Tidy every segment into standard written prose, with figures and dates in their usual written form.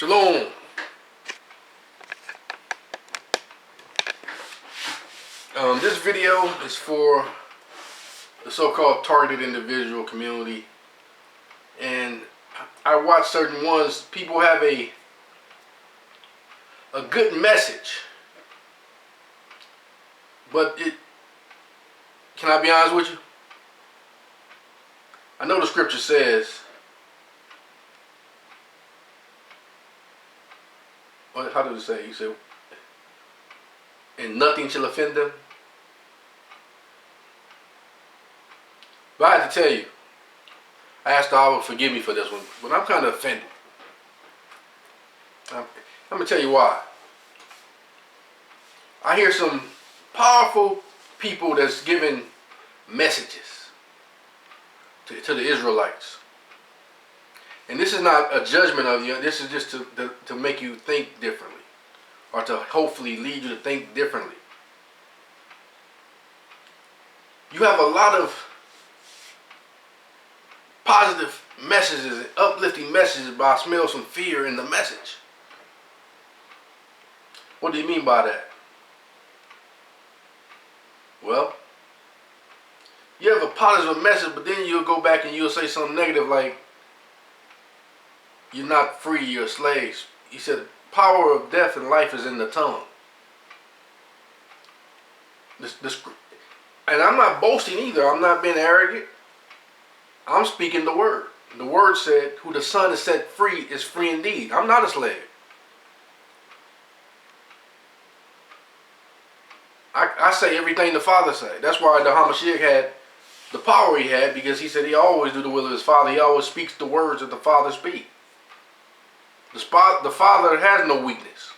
Shalom. This video is for the so-called targeted individual community, and I watch certain ones. People have a good message, but can I be honest with you? I know the scripture says, how does it say? He said, and nothing shall offend them. But I have to tell you, I asked Allah to forgive me for this one, but I'm kind of offended. I'm going to tell you why. I hear some powerful people that's giving messages to the Israelites. And this is not a judgment of you. This is just to make you think differently, or to hopefully lead you to think differently. You have a lot of positive messages and uplifting messages, but I smell some fear in the message. What do you mean by that? Well, you have a positive message, but then you'll go back and you'll say something negative like, you're not free, you're slaves. He said, the power of death and life is in the tongue. And I'm not boasting either. I'm not being arrogant. I'm speaking the word. The word said, who the Son has set free is free indeed. I'm not a slave. I say everything the Father said. That's why the Hamashiach had the power he had, because he said he always do the will of his Father. He always speaks the words that the Father speaks. The Father has no weakness.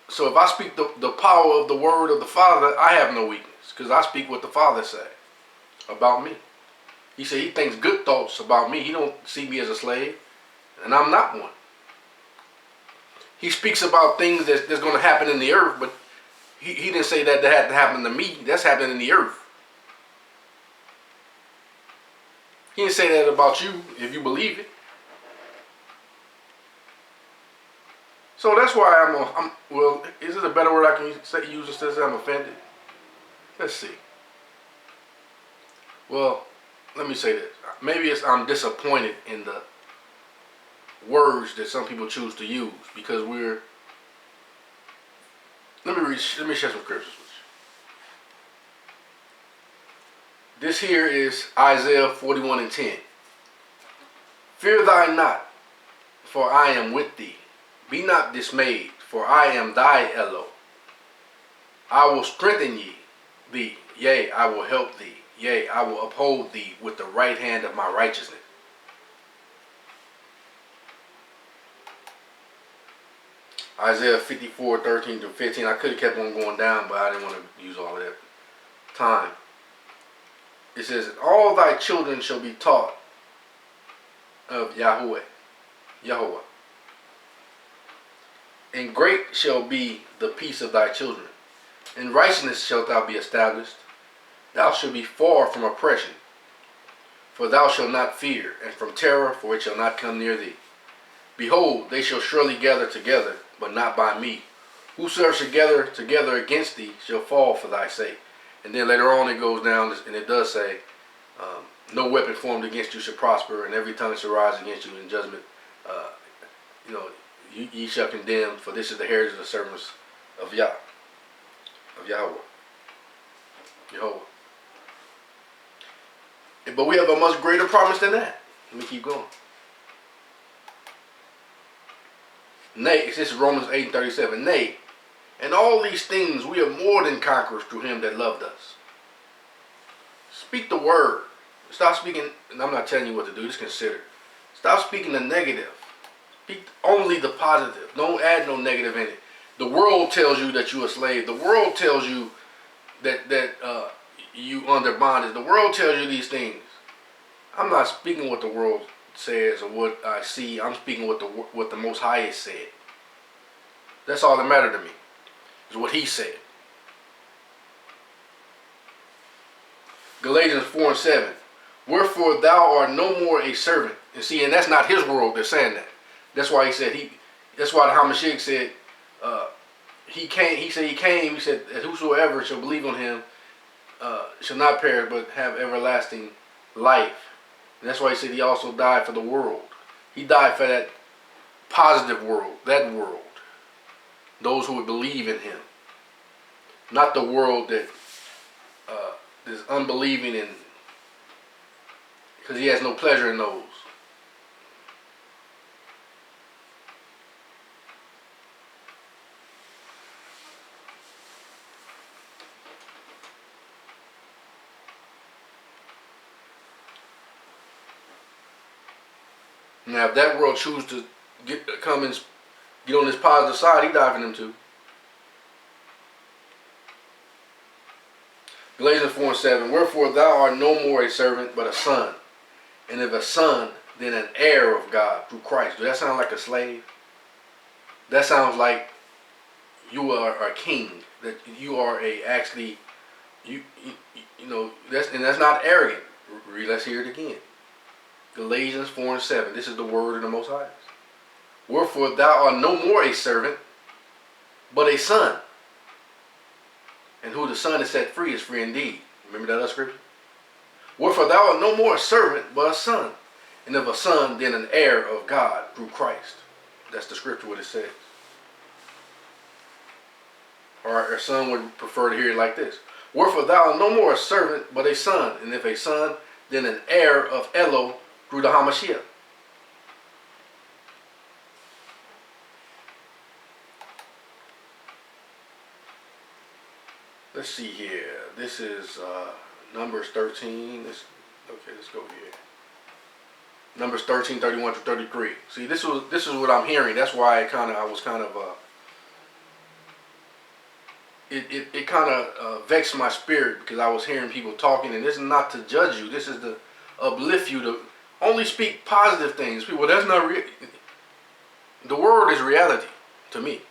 So if I speak the power of the word of the Father, I have no weakness, because I speak what the Father said about me. He said he thinks good thoughts about me. He don't see me as a slave, and I'm not one. He speaks about things that's going to happen in the earth, but he didn't say that had to happen to me. That's happening in the earth. He didn't say that about you if you believe it. So that's why I'm well, is it a better word I can use instead of I'm offended? Let's see. Well, let me say this. Maybe I'm disappointed in the words that some people choose to use, because let me share some scriptures with you. This here is Isaiah 41:10. Fear thou not, for I am with thee. Be not dismayed, for I am thy Eloh. I will strengthen thee, yea, I will help thee. Yea, I will uphold thee with the right hand of my righteousness. Isaiah 54:13-15. I could have kept on going down, but I didn't want to use all of that time. It says, all thy children shall be taught of Yahweh. And great shall be the peace of thy children. In righteousness shalt thou be established. Thou shalt be far from oppression, for thou shalt not fear, and from terror, for it shall not come near thee. Behold, they shall surely gather together, but not by me. Whosoever shall gather together against thee shall fall for thy sake. And then later on it goes down, and it does say, no weapon formed against you shall prosper, and every tongue shall rise against you in judgment. Ye shall condemn, for this is the heritage of the servants of Yahweh. But we have a much greater promise than that. Let me keep going. Nay, this is Romans 8:37. Nay, in all these things we are more than conquerors through him that loved us. Speak the word. Stop speaking, and I'm not telling you what to do, just consider. Stop speaking the negative. Speak only the positive. Don't add no negative in it. The world tells you that you're a slave. The world tells you that you under bondage. The world tells you these things. I'm not speaking what the world says or what I see. I'm speaking what the Most High has said. That's all that matters to me, is what he said. Galatians 4:7. Wherefore thou art no more a servant. And see, and that's not his world that's saying that. That's why he said That's why the Hamashiach said, he came. He said, He said, whosoever shall believe on him shall not perish but have everlasting life. And that's why he said he also died for the world. He died for that positive world, that world. Those who would believe in him. Not the world that is unbelieving in, because he has no pleasure in those. Now, if that world chooses to come and get on this positive side, he died for them too. Galatians 4:7. Wherefore thou art no more a servant, but a son. And if a son, then an heir of God through Christ. Does that sound like a slave? That sounds like you are a king. That you are you know, that's not arrogant. Let's hear it again. Galatians 4:7. This is the word of the Most High. Wherefore thou art no more a servant, but a son. And who the Son is set free is free indeed. Remember that other scripture? Wherefore thou art no more a servant, but a son. And if a son, then an heir of God through Christ. That's the scripture what it says. Or our son would prefer to hear it like this. Wherefore thou art no more a servant, but a son. And if a son, then an heir of Eloh through the Hamashiach. Let's see here. This is Numbers 13. Let's go here. Numbers 13:31-33. See, this is what I'm hearing. That's why it vexed my spirit, because I was hearing people talking, and this is not to judge you. This is to uplift you, to only speak positive things. People, that's not real. The word is reality to me.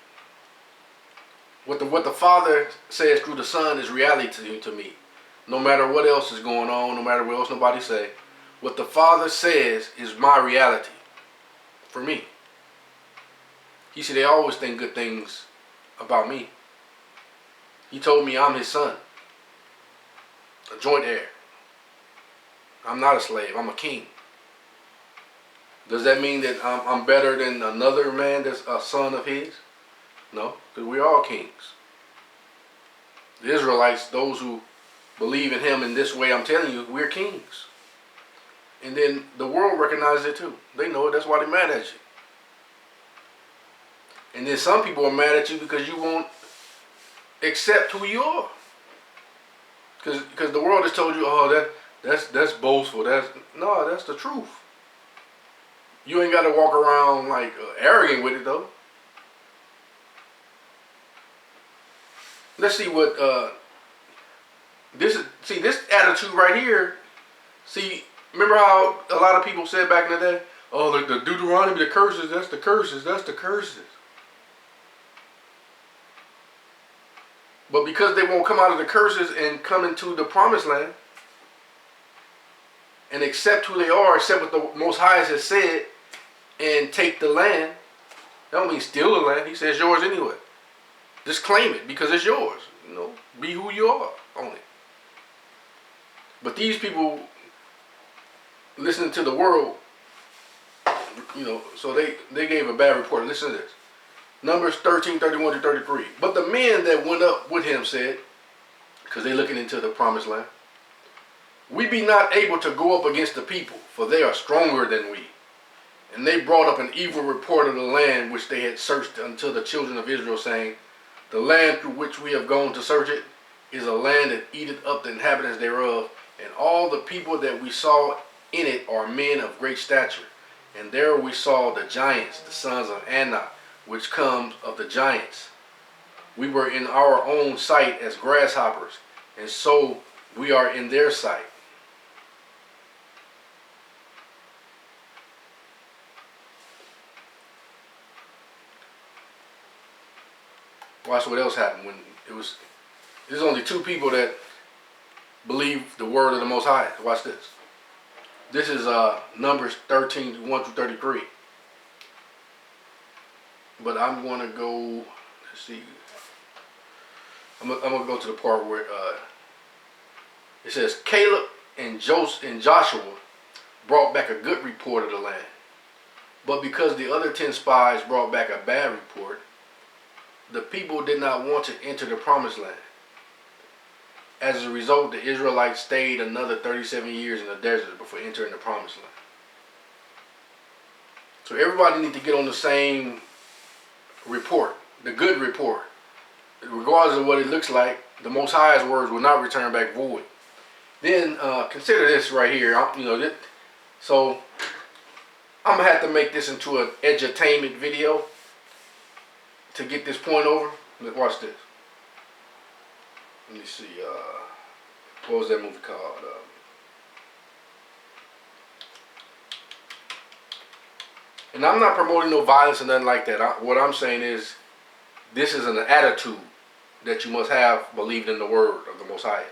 What the Father says through the Son is reality to me. No matter what else is going on, no matter what else nobody say, what the Father says is my reality for me. He said they always think good things about me. He told me I'm his son, a joint heir. I'm not a slave, I'm a king. Does that mean that I'm better than another man that's a son of his? No, because we're all kings. The Israelites, those who believe in him in this way, I'm telling you, we're kings. And then the world recognizes it too. They know it, that's why they're mad at you. And then some people are mad at you because you won't accept who you are. Because the world has told you, oh, that's boastful. That's the truth. You ain't got to walk around like arrogant with it though. Let's see what this attitude right here. See, remember how a lot of people said back in the day, oh, the Deuteronomy, the curses, that's the curses. But because they won't come out of the curses and come into the promised land and accept who they are, accept what the Most High has said, and take the land, that don't mean steal the land. He says yours anyway. Just claim it because it's yours. You know, be who you are on it. But these people listening to the world, you know, so they gave a bad report. Listen to this. Numbers 13:31-33. But the men that went up with him said, because they're looking into the promised land, we be not able to go up against the people, for they are stronger than we. And they brought up an evil report of the land which they had searched unto the children of Israel, saying, the land through which we have gone to search it is a land that eateth up the inhabitants thereof, and all the people that we saw in it are men of great stature. And there we saw the giants, the sons of Anak, which comes of the giants. We were in our own sight as grasshoppers, and so we are in their sight. Watch what else happened when there's only two people that believe the word of the Most High. Watch this. This is Numbers 13:1-33. but I'm going to go. Let's see. I'm gonna go to the part where it says Caleb and Joshua brought back a good report of the land, but because the other 10 spies brought back a bad report, the people did not want to enter the promised land. As a result, the Israelites stayed another 37 years in the desert before entering the promised land. So everybody needs to get on the same report, the good report. Regardless of what it looks like, the Most High's words will not return back void. Then consider this right here. So I'm gonna have to make this into an edutainment video to get this point over. Let's watch this. Let me see. What was that movie called? And I'm not promoting no violence or nothing like that. What I'm saying is, this is an attitude that you must have believing in the word of the Most High.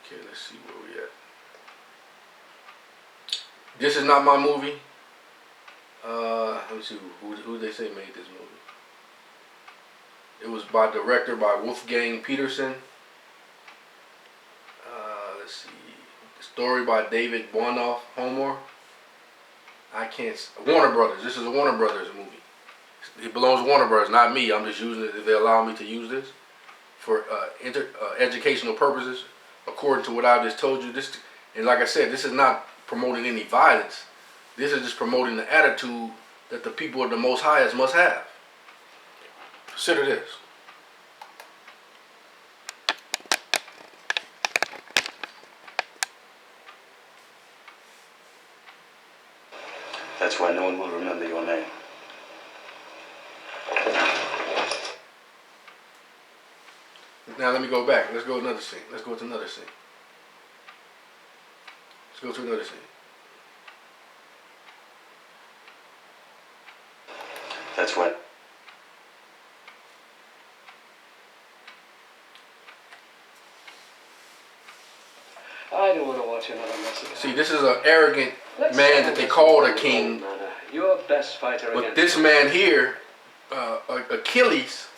Okay, let's see where we at. This is not my movie. Let me see who they say made this movie. It was director by Wolfgang Peterson. Let's see. Story by David Bonoff Homer. Warner Brothers. This is a Warner Brothers movie. It belongs to Warner Brothers, not me. I'm just using it if they allow me to use this for educational purposes, according to what I just told you. And like I said, this is not promoting any violence. This is just promoting the attitude that the people of the Most Highest must have. Consider this. That's why no one will remember your name. Now let me go back. Let's go to another scene. Let's go to another scene. That's what. I don't want to watch another massacre. See, this is an arrogant man that they called a king. Your best fighter. But this man here, Achilles,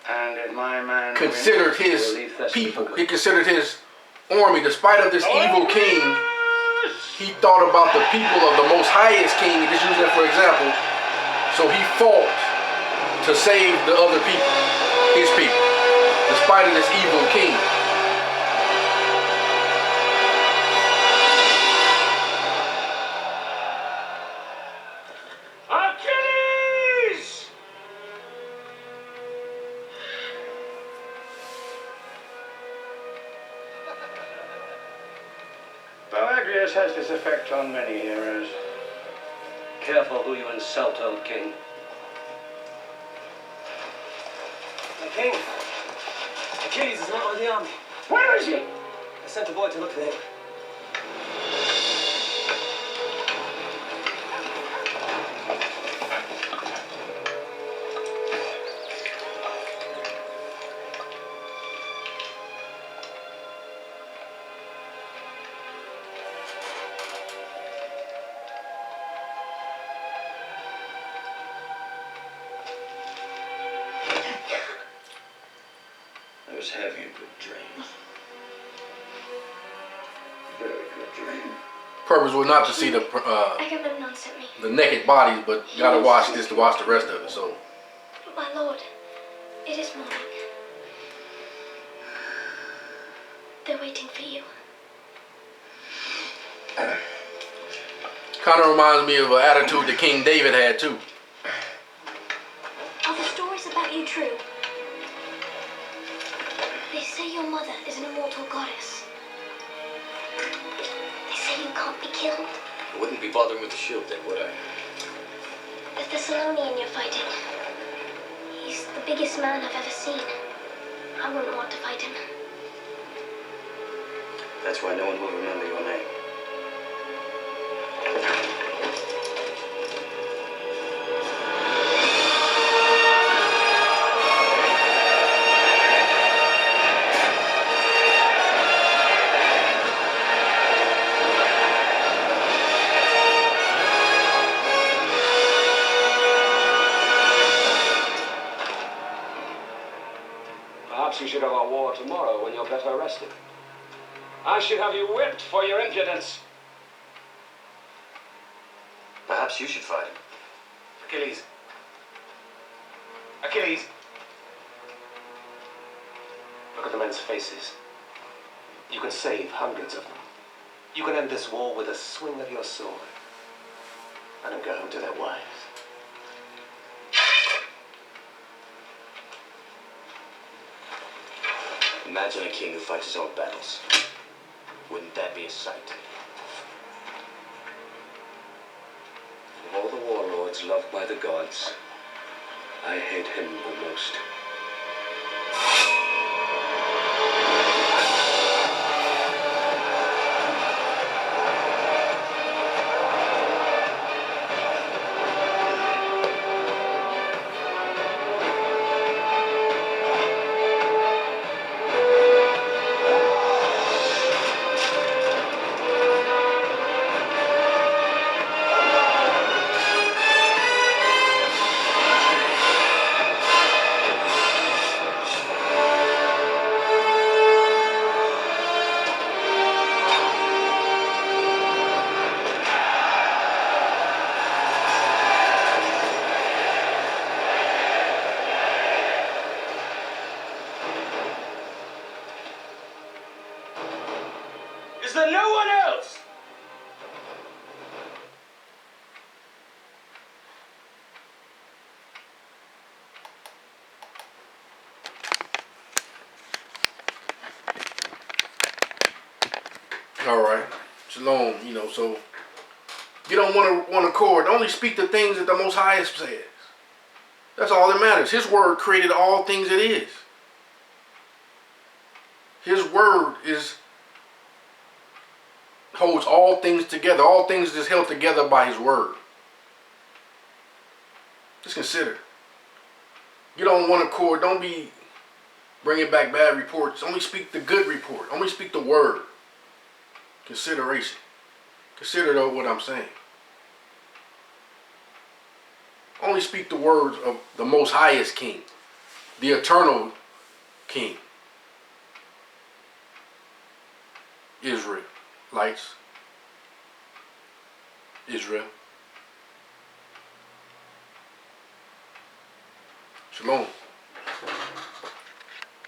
and my man considered his people. He considered his army, despite of this evil king. He thought about the people of the Most Highest King. Just use that for example. So he fought to save the other people, his people, despite of this evil king. Achilles! Boagrius has this effect on many heroes. Careful who you insult, old king. My king, Achilles is not with the army. Where is he? I sent a boy to look for him. I was having a good dream. Very good dream. Purpose was not to see the Agamemnon sent me. the naked bodies, but gotta watch this to watch the rest of it. So My lord, it is morning. They're waiting for you. kind of reminds me of an attitude that King David had too. Are the stories about you true? They say your mother is an immortal goddess. They say you can't be killed. I wouldn't be bothering with the shield then, would I? The Thessalonian you're fighting, he's the biggest man I've ever seen. I wouldn't want to fight him. That's why no one will remember your name. Perhaps you should have a war tomorrow when you're better rested. I should have you whipped for your impudence. Perhaps you should fight him. Achilles. Achilles. Look at the men's faces. You can save hundreds of them. You can end this war with a swing of your sword. Let them go home to their wives. Imagine a king who fights his own battles. Wouldn't that be a sight? Of all the warlords loved by the gods, I hate him the most. Is there no one else? All right, shalom. So get on one accord. Only speak the things that the Most Highest says. That's all that matters. His word created all things it is. His word holds all things together. All things is held together by his word. Just consider. Get on one accord. Don't be bringing back bad reports. Only speak the good report. Only speak the word. Consideration. Consider though what I'm saying. Only speak the words of the Most Highest King, the eternal King. Israelites. Israel. Shalom.